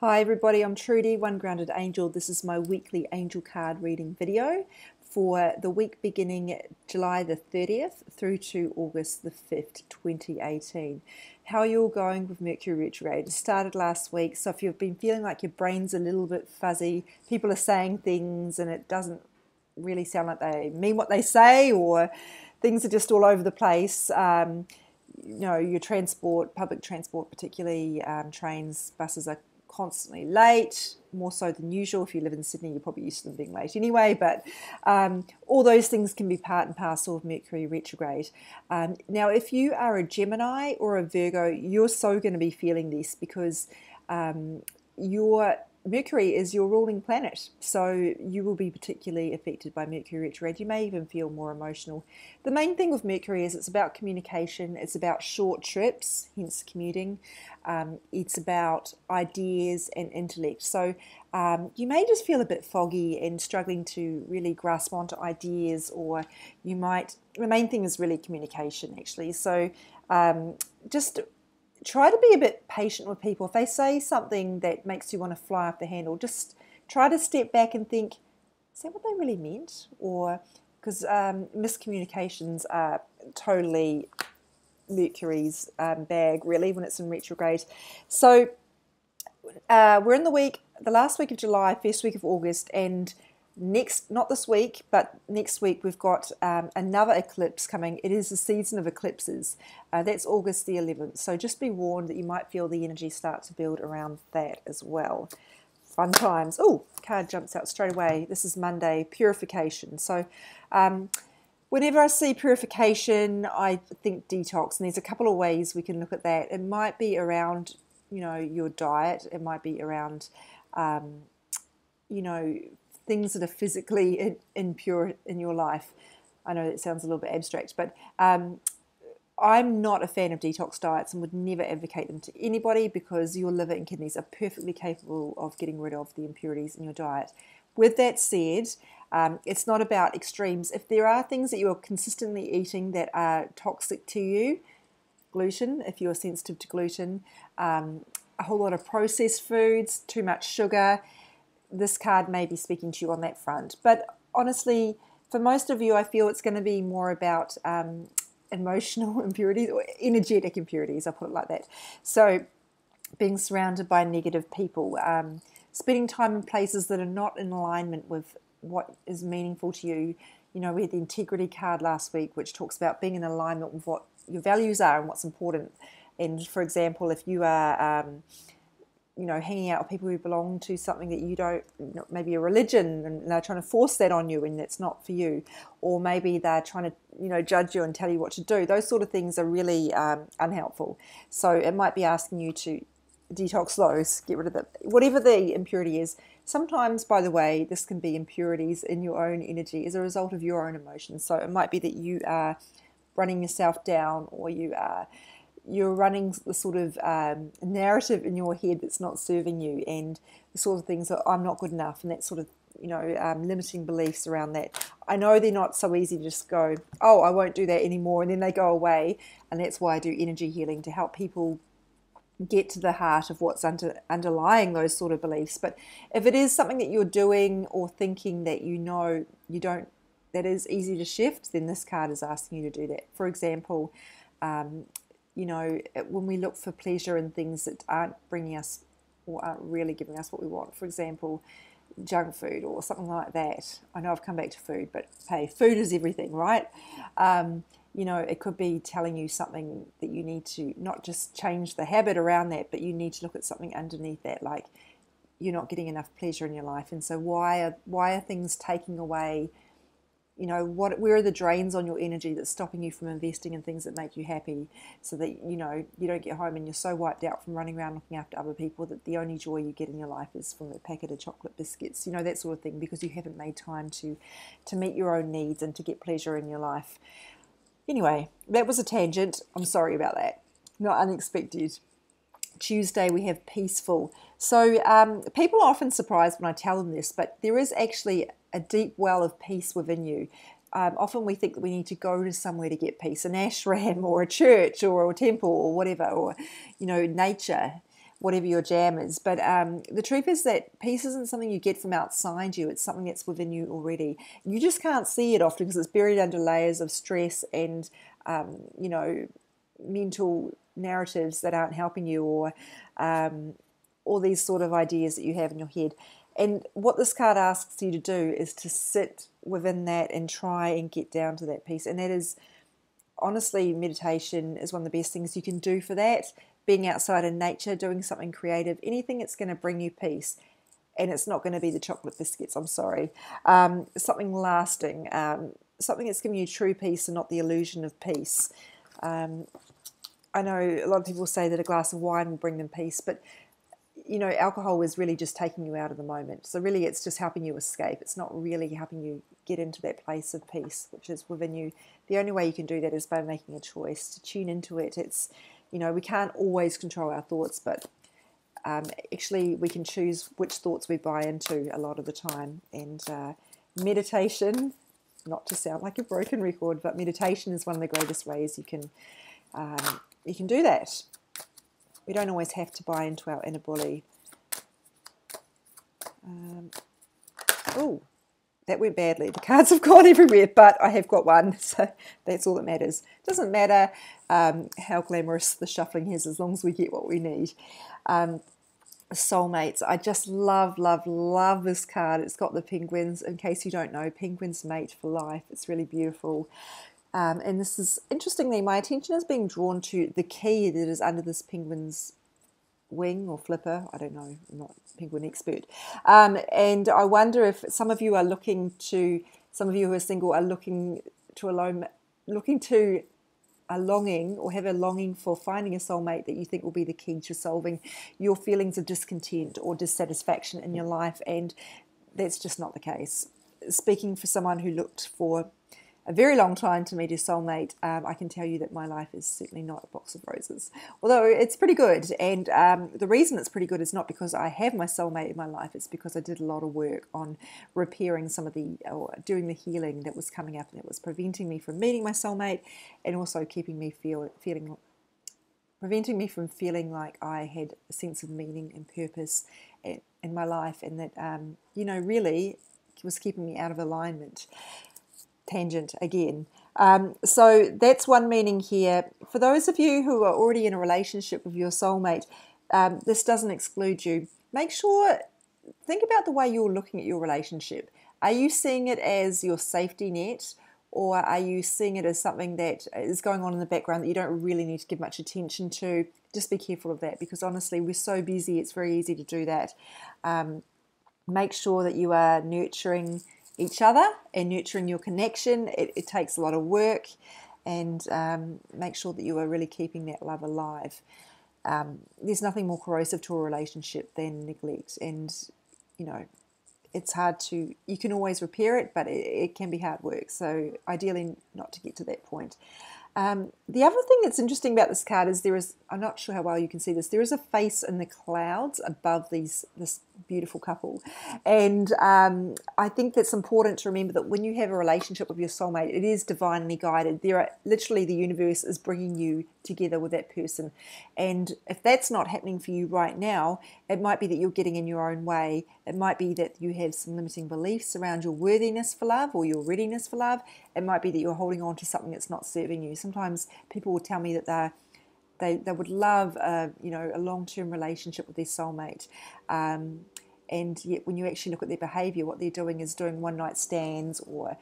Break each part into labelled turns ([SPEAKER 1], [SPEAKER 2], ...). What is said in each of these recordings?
[SPEAKER 1] Hi everybody, I'm Trudy, One Grounded Angel. This is my weekly angel card reading video for the week beginning July the 30th through to August the 5th, 2018. How are you all going with Mercury retrograde? It started last week, so if you've been feeling like your brain's a little bit fuzzy, people are saying things and it doesn't really sound like they mean what they say, or things are just all over the place. Your transport, public transport particularly, trains, buses are constantly late, more so than usual. If you live in Sydney, you're probably used to them being late anyway, but all those things can be part and parcel of Mercury retrograde. Now, if you are a Gemini or a Virgo, you're so going to be feeling this because your Mercury is your ruling planet, so you will be particularly affected by Mercury retrograde. You may even feel more emotional. The main thing with Mercury is it's about communication, it's about short trips, hence commuting, it's about ideas and intellect. So you may just feel a bit foggy and struggling to really grasp onto ideas, or you might, the main thing is really communication actually. So just try to be a bit patient with people. If they say something that makes you want to fly off the handle, just try to step back and think, is that what they really meant? Or because miscommunications are totally Mercury's bag, really, when it's in retrograde. So we're in the last week of July, first week of August, and not this week, but next week we've got another eclipse coming. It is the season of eclipses. That's August the 11th. So just be warned that you might feel the energy start to build around that as well. Fun times. Oh, card jumps out straight away. This is Monday, purification. So whenever I see purification, I think detox, and there's a couple of ways we can look at that. It might be around, your diet. It might be around, things that are physically impure in your life. I know that sounds a little bit abstract, but I'm not a fan of detox diets and would never advocate them to anybody, because your liver and kidneys are perfectly capable of getting rid of the impurities in your diet. With that said, it's not about extremes. If there are things that you are consistently eating that are toxic to you, gluten, if you're sensitive to gluten, a whole lot of processed foods, too much sugar, this card may be speaking to you on that front. But honestly, for most of you, I feel it's going to be more about emotional impurities or energetic impurities, I'll put it like that. So being surrounded by negative people, spending time in places that are not in alignment with what is meaningful to you. We had the integrity card last week, which talks about being in alignment with what your values are and what's important. And for example, if you are hanging out with people who belong to something that you don't, maybe a religion, and they're trying to force that on you and it's not for you, or maybe they're trying to, judge you and tell you what to do. Those sort of things are really unhelpful. So it might be asking you to detox those, get rid of whatever the impurity is. Sometimes, by the way, this can be impurities in your own energy as a result of your own emotions. So it might be that you are running yourself down, or you're running the sort of narrative in your head that's not serving you, and the sort of things that I'm not good enough, and that sort of limiting beliefs around that. I know they're not so easy to just go, oh, I won't do that anymore, and then they go away. And that's why I do energy healing, to help people get to the heart of what's underlying those sort of beliefs. But if it is something that you're doing or thinking that you don't, that is easy to shift, then this card is asking you to do that. For example, when we look for pleasure in things that aren't bringing us or aren't really giving us what we want, for example, junk food or something like that. I know I've come back to food, but hey, food is everything, right? It could be telling you something that you need to not just change the habit around that, but you need to look at something underneath that, like you're not getting enough pleasure in your life. And so why are things taking away, where are the drains on your energy that's stopping you from investing in things that make you happy, so that, you don't get home and you're so wiped out from running around looking after other people that the only joy you get in your life is from a packet of chocolate biscuits, that sort of thing, because you haven't made time to meet your own needs and to get pleasure in your life. Anyway, that was a tangent. I'm sorry about that. Not unexpected. Tuesday we have peaceful. So people are often surprised when I tell them this, but there is actually a deep well of peace within you. Often we think that we need to go to somewhere to get peace, an ashram or a church or a temple or whatever, or nature. whatever your jam is. But the truth is that peace isn't something you get from outside you. It's something that's within you already. You just can't see it often because it's buried under layers of stress and, you know, mental narratives that aren't helping you, or all these sort of ideas that you have in your head. And what this card asks you to do is to sit within that and try and get down to that peace. And that is, honestly, meditation is one of the best things you can do for that. Being outside in nature, doing something creative, anything that's going to bring you peace. And it's not going to be the chocolate biscuits, I'm sorry. Something lasting, something that's giving you true peace and not the illusion of peace. I know a lot of people say that a glass of wine will bring them peace, but you know, alcohol is really just taking you out of the moment. So really it's just helping you escape. It's not really helping you get into that place of peace, which is within you. The only way you can do that is by making a choice to tune into it. It's, you know, we can't always control our thoughts, but actually we can choose which thoughts we buy into a lot of the time. And meditation, not to sound like a broken record, but meditation is one of the greatest ways you can do that. We don't always have to buy into our inner bully. Oh, that went badly. The cards have gone everywhere, but I have got one, so that's all that matters. It doesn't matter how glamorous the shuffling is, as long as we get what we need. Soulmates. I just love, love, love this card. It's got the penguins. In case you don't know, penguins mate for life. It's really beautiful. And this is, interestingly, my attention is being drawn to the key that is under this penguin's wing or flipper. I don't know, I'm not a penguin expert. And I wonder if some of you are looking to, some of you who are single are looking to a longing or have a longing for finding a soulmate that you think will be the key to solving your feelings of discontent or dissatisfaction in your life. And that's just not the case. Speaking for someone who looked for a very long time to meet his soulmate, I can tell you that my life is certainly not a box of roses, although it's pretty good. And the reason it's pretty good is not because I have my soulmate in my life, it's because I did a lot of work on repairing some of the, or doing the healing that was coming up and that was preventing me from meeting my soulmate, and also keeping me preventing me from feeling like I had a sense of meaning and purpose in my life, and that, you know, really was keeping me out of alignment. Tangent again. So that's one meaning here. For those of you who are already in a relationship with your soulmate, this doesn't exclude you. Make sure, think about the way you're looking at your relationship. Are you seeing it as your safety net, or are you seeing it as something that is going on in the background that you don't really need to give much attention to? Just be careful of that, because honestly, we're so busy, it's very easy to do that. Make sure that you are nurturing each other and nurturing your connection. It takes a lot of work, and make sure that you are really keeping that love alive. There's nothing more corrosive to a relationship than neglect, and you know, it's hard to, you can always repair it, but it can be hard work, so ideally not to get to that point. The other thing that's interesting about this card is I'm not sure how well you can see this, there is a face in the clouds above this beautiful couple. And I think that's important to remember, that when you have a relationship with your soulmate, it is divinely guided. Literally the universe is bringing you together with that person. And if that's not happening for you right now, it might be that you're getting in your own way. It might be that you have some limiting beliefs around your worthiness for love or your readiness for love. It might be that you're holding on to something that's not serving you. Sometimes people will tell me that they would love a long-term relationship with their soulmate, and yet when you actually look at their behaviour, what they're doing is doing one-night stands, or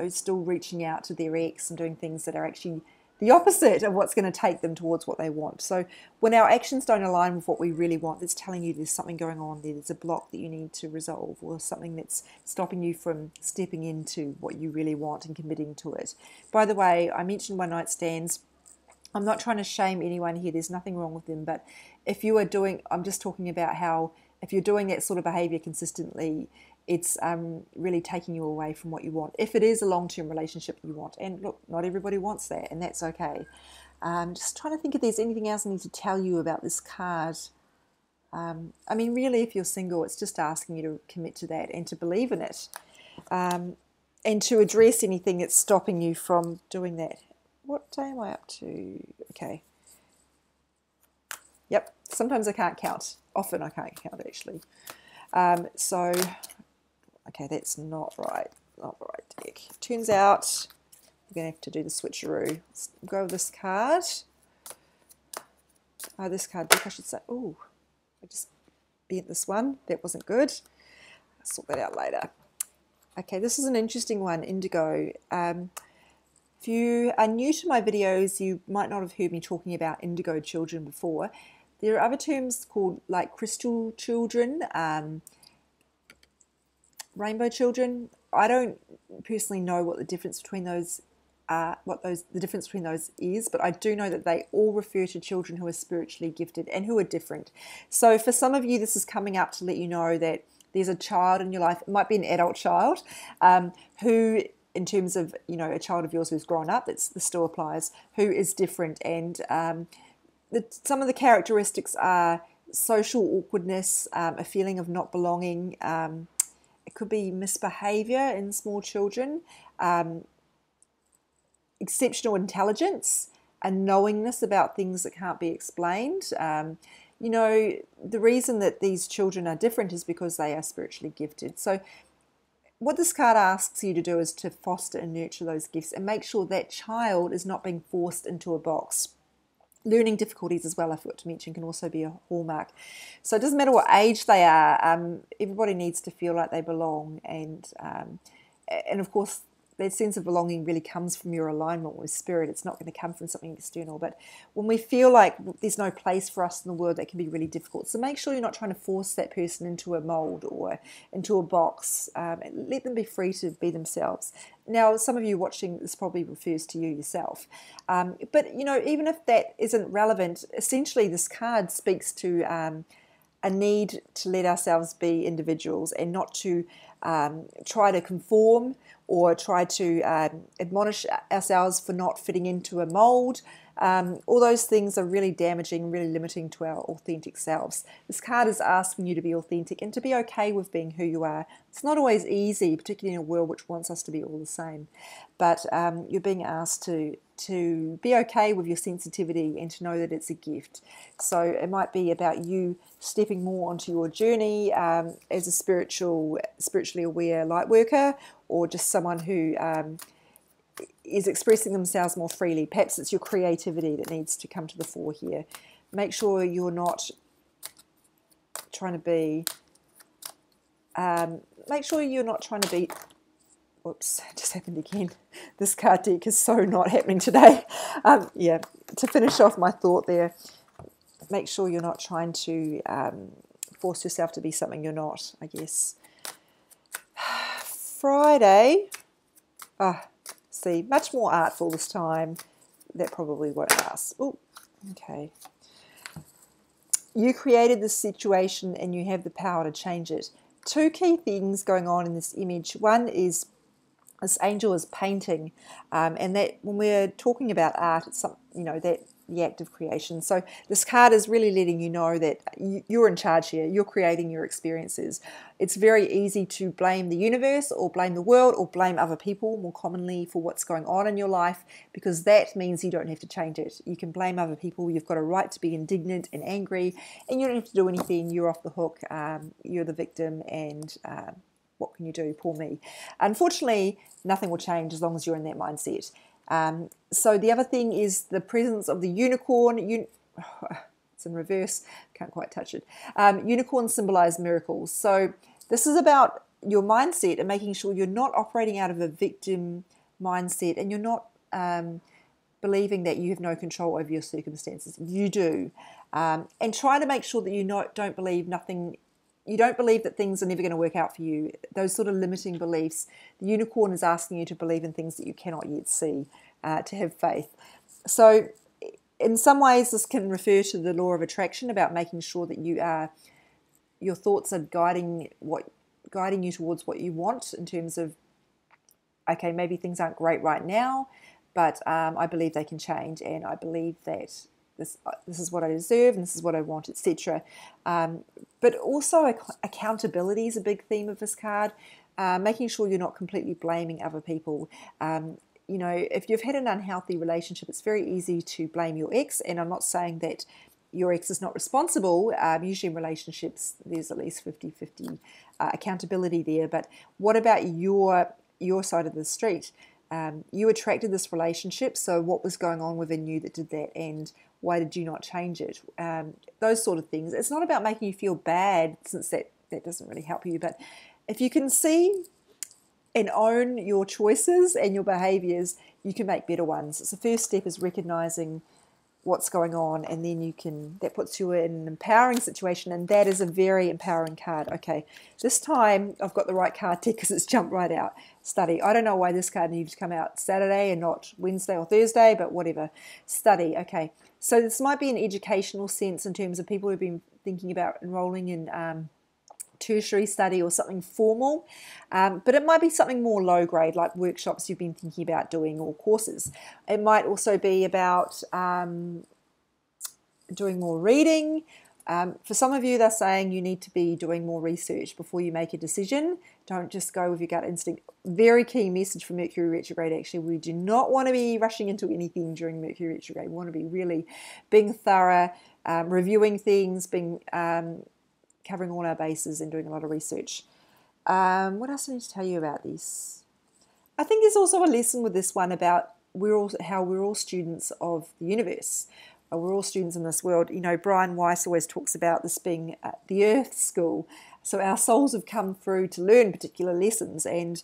[SPEAKER 1] still reaching out to their ex and doing things that are actually the opposite of what's going to take them towards what they want. So when our actions don't align with what we really want, that's telling you there's something going on there. There's a block that you need to resolve, or something that's stopping you from stepping into what you really want and committing to it. By the way, I mentioned one-night stands. I'm not trying to shame anyone here. There's nothing wrong with them. But if you are doing, I'm just talking about how if you're doing that sort of behaviour consistently, it's really taking you away from what you want. If it is a long-term relationship you want, and look, not everybody wants that, and that's okay. Just trying to think if there's anything else I need to tell you about this card. I mean, really, if you're single, it's just asking you to commit to that and to believe in it, and to address anything that's stopping you from doing that. What day am I up to? Okay. Yep, sometimes I can't count. Often I can't count, actually. So, okay, that's not right. Not the right deck. Turns out we're going to have to do the switcheroo. Let's go with this card. This card deck, I should say. Oh, I just bent this one. That wasn't good. I'll sort that out later. Okay, this is an interesting one, indigo. If you are new to my videos, you might not have heard me talking about indigo children before. There are other terms called like crystal children, rainbow children. I don't personally know what the difference between those the difference between those is, but I do know that they all refer to children who are spiritually gifted and who are different. So for some of you, this is coming up to let you know that there's a child in your life. It might be an adult child who, in terms of, you know, a child of yours who's grown up, this still applies, who is different. And some of the characteristics are social awkwardness, a feeling of not belonging. It could be misbehavior in small children, exceptional intelligence, a knowingness about things that can't be explained. You know, the reason that these children are different is because they are spiritually gifted. So what this card asks you to do is to foster and nurture those gifts and make sure that child is not being forced into a box. Learning difficulties as well, I forgot to mention, can also be a hallmark. So it doesn't matter what age they are, everybody needs to feel like they belong. And of course, that sense of belonging really comes from your alignment with spirit. It's not going to come from something external. But when we feel like there's no place for us in the world, that can be really difficult. So make sure you're not trying to force that person into a mold or into a box. Let them be free to be themselves. Now, some of you watching this probably refers to you yourself. But, you know, even if that isn't relevant, essentially this card speaks to a need to let ourselves be individuals and not to try to conform or try to admonish ourselves for not fitting into a mold. All those things are really damaging, really limiting to our authentic selves. This card is asking you to be authentic and to be okay with being who you are. It's not always easy, particularly in a world which wants us to be all the same. But you're being asked to be okay with your sensitivity and to know that it's a gift. So it might be about you stepping more onto your journey as a spiritually aware light worker, or just someone who is expressing themselves more freely. Perhaps it's your creativity that needs to come to the fore here. Make sure you're not trying to be, whoops, it just happened again. This card deck is so not happening today. Yeah, to finish off my thought there, make sure you're not trying to force yourself to be something you're not, I guess. Friday, see, much more artful this time. That probably won't last. Oh, okay. You created this situation and you have the power to change it. Two key things going on in this image. One is this angel is painting, and that when we're talking about art, it's some, you know, that the act of creation. So this card is really letting you know that you're in charge here. You're creating your experiences. It's very easy to blame the universe or blame the world or blame other people more commonly for what's going on in your life, because that means you don't have to change it. You can blame other people. You've got a right to be indignant and angry, and you don't have to do anything. You're off the hook. You're the victim, and what can you do? Poor me. Unfortunately, nothing will change as long as you're in that mindset. So the other thing is the presence of the unicorn. It's in reverse, can't quite touch it. Unicorns symbolize miracles. So this is about your mindset and making sure you're not operating out of a victim mindset, and you're not believing that you have no control over your circumstances. You do. And try to make sure that you don't believe nothing. You don't believe that things are never going to work out for you. Those sort of limiting beliefs. The unicorn is asking you to believe in things that you cannot yet see, to have faith. So in some ways, this can refer to the law of attraction, about making sure that your thoughts are guiding you towards what you want, in terms of, okay, maybe things aren't great right now, but I believe they can change, and I believe that this is what I deserve, and this is what I want, etc. But also accountability is a big theme of this card. Making sure you're not completely blaming other people. You know, if you've had an unhealthy relationship, it's very easy to blame your ex, and I'm not saying that your ex is not responsible. Usually in relationships, there's at least 50-50 accountability there. But what about your side of the street? You attracted this relationship, so what was going on within you that did that, and why did you not change it? Those sort of things. It's not about making you feel bad, since that doesn't really help you, but if you can see and own your choices and your behaviours, you can make better ones. It's the first step, is recognising what's going on, and then that puts you in an empowering situation, and that is a very empowering card. Okay, this time I've got the right card deck because it's jumped right out. Study. I don't know why this card needs to come out Saturday and not Wednesday or Thursday, but whatever. Study. Okay, so this might be an educational sense in terms of people who've been thinking about enrolling in tertiary study or something formal, but it might be something more low grade, like workshops you've been thinking about doing, or courses. It might also be about doing more reading. For some of you, they're saying you need to be doing more research before you make a decision. Don't just go with your gut instinct. Very key message for Mercury retrograde, actually. We do not want to be rushing into anything during Mercury retrograde. We want to be really being thorough, reviewing things, being covering all our bases and doing a lot of research. What else do I need to tell you about this? I think there's also a lesson with this one about how we're all students of the universe. We're all students in this world. You know, Brian Weiss always talks about this being the Earth School. So our souls have come through to learn particular lessons, and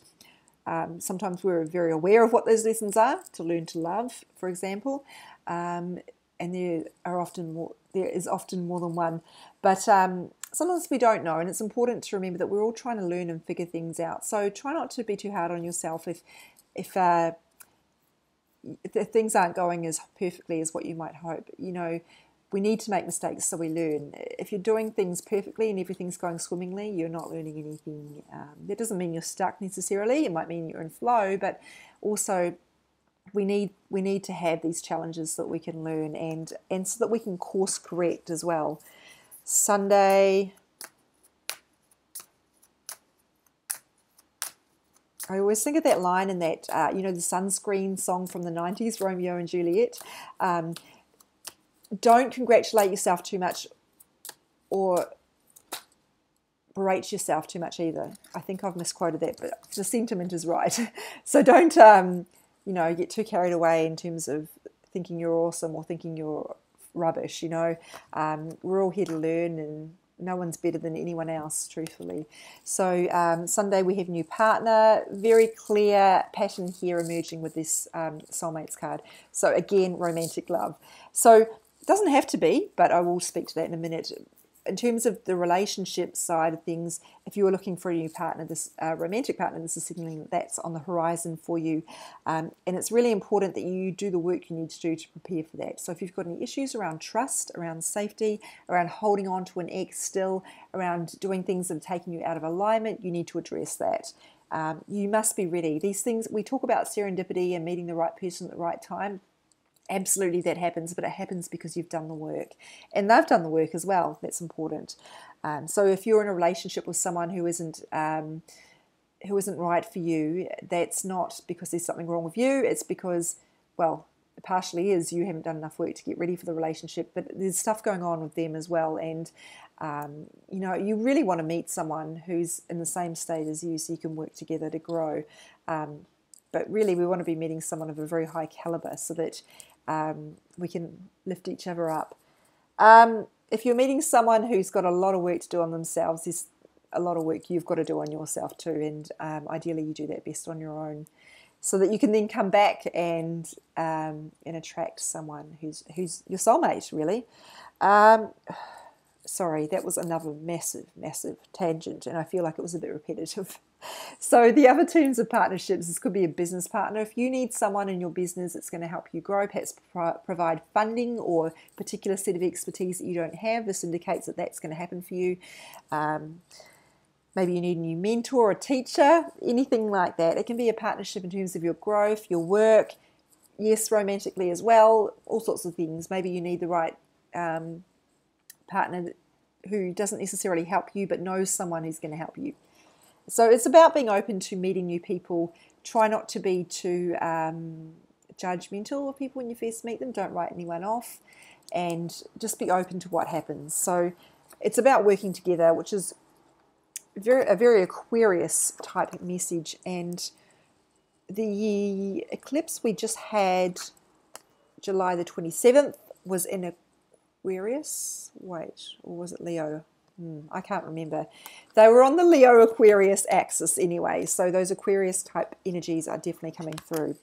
[SPEAKER 1] sometimes we're very aware of what those lessons are, to learn to love, for example. And there is often more than one. But sometimes we don't know, and it's important to remember that we're all trying to learn and figure things out. So try not to be too hard on yourself if things aren't going as perfectly as what you might hope. You know, we need to make mistakes so we learn. If you're doing things perfectly and everything's going swimmingly, you're not learning anything. That doesn't mean you're stuck necessarily. It might mean you're in flow, but also we need to have these challenges so that we can learn, and so that we can course correct as well. Sunday, I always think of that line in that, the sunscreen song from the 90s, Romeo and Juliet. Don't congratulate yourself too much or berate yourself too much either. I think I've misquoted that, but the sentiment is right. So don't, get too carried away in terms of thinking you're awesome or thinking you're rubbish. We're all here to learn, and no one's better than anyone else, truthfully. So Sunday we have new partner. Very clear pattern here emerging with this soulmates card. So again, romantic love. So it doesn't have to be, but I will speak to that in a minute. In terms of the relationship side of things, if you are looking for a new partner, this romantic partner, this is signaling that that's on the horizon for you. And it's really important that you do the work you need to do to prepare for that. So if you've got any issues around trust, around safety, around holding on to an ex still, around doing things that are taking you out of alignment, you need to address that. You must be ready. These things, we talk about serendipity and meeting the right person at the right time. Absolutely, that happens, but it happens because you've done the work, and they've done the work as well. That's important. So if you're in a relationship with someone who isn't right for you, that's not because there's something wrong with you. It's because, well, it partially is you haven't done enough work to get ready for the relationship, but there's stuff going on with them as well. And you really want to meet someone who's in the same state as you, so you can work together to grow. But really, we want to be meeting someone of a very high caliber, so that we can lift each other up. If you're meeting someone who's got a lot of work to do on themselves, there's a lot of work you've got to do on yourself too, and ideally you do that best on your own, so that you can then come back and attract someone who's your soulmate, really. Sorry, that was another massive tangent, and I feel like it was a bit repetitive. So the other terms of partnerships, this could be a business partner. If you need someone in your business that's going to help you grow, perhaps provide funding or a particular set of expertise that you don't have, this indicates that that's going to happen for you. Maybe you need a new mentor or a teacher, anything like that. It can be a partnership in terms of your growth, your work, yes, romantically as well, all sorts of things. Maybe you need the right partner who doesn't necessarily help you but knows someone who's going to help you. So it's about being open to meeting new people. Try not to be too judgmental of people when you first meet them. Don't write anyone off. and just be open to what happens. So it's about working together, which is a very Aquarius type message. And the eclipse we just had, July the 27th, was in Aquarius. Wait, or was it Leo? I can't remember. They were on the Leo Aquarius axis anyway, so those Aquarius type energies are definitely coming through.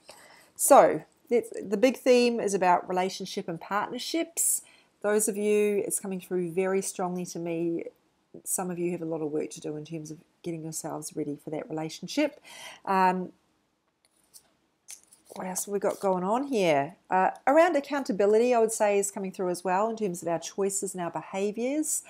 [SPEAKER 1] So the big theme is about relationship and partnerships. Those of you, it's coming through very strongly to me. Some of you have a lot of work to do in terms of getting yourselves ready for that relationship. What else have we got going on here? Around accountability, I would say, is coming through as well in terms of our choices and our behaviours.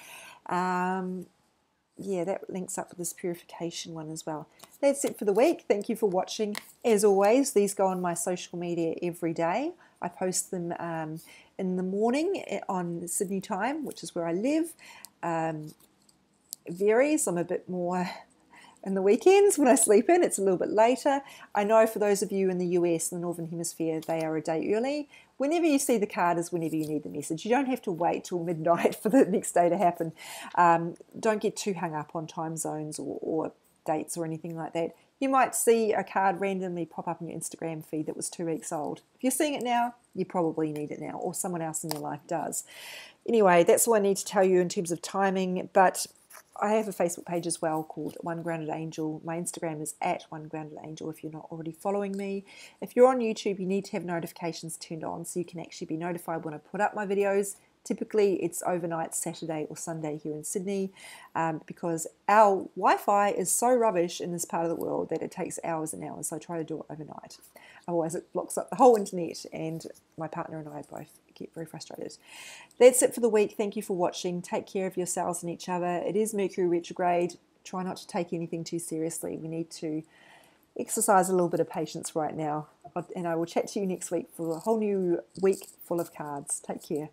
[SPEAKER 1] Yeah, that links up with this purification one as well. That's it for the week. Thank you for watching. As always, these go on my social media every day. I post them in the morning on Sydney time, which is where I live. It varies. I'm a bit more in the weekends when I sleep in. It's a little bit later. I know for those of you in the US, the Northern Hemisphere, they are a day early. Whenever you see the card is whenever you need the message. You don't have to wait till midnight for the next day to happen. Don't get too hung up on time zones or dates or anything like that. You might see a card randomly pop up in your Instagram feed that was 2 weeks old. If you're seeing it now, you probably need it now, or someone else in your life does. Anyway, that's all I need to tell you in terms of timing, but I have a Facebook page as well called One Grounded Angel. My Instagram is at One Grounded Angel if you're not already following me. If you're on YouTube, you need to have notifications turned on so you can actually be notified when I put up my videos. Typically, it's overnight, Saturday or Sunday here in Sydney, because our Wi-Fi is so rubbish in this part of the world that it takes hours and hours. So I try to do it overnight. Otherwise, it blocks up the whole internet, and my partner and I both get very frustrated. That's it for the week. Thank you for watching. Take care of yourselves and each other. It is Mercury retrograde. Try not to take anything too seriously. We need to exercise a little bit of patience right now. And I will chat to you next week for a whole new week full of cards. Take care.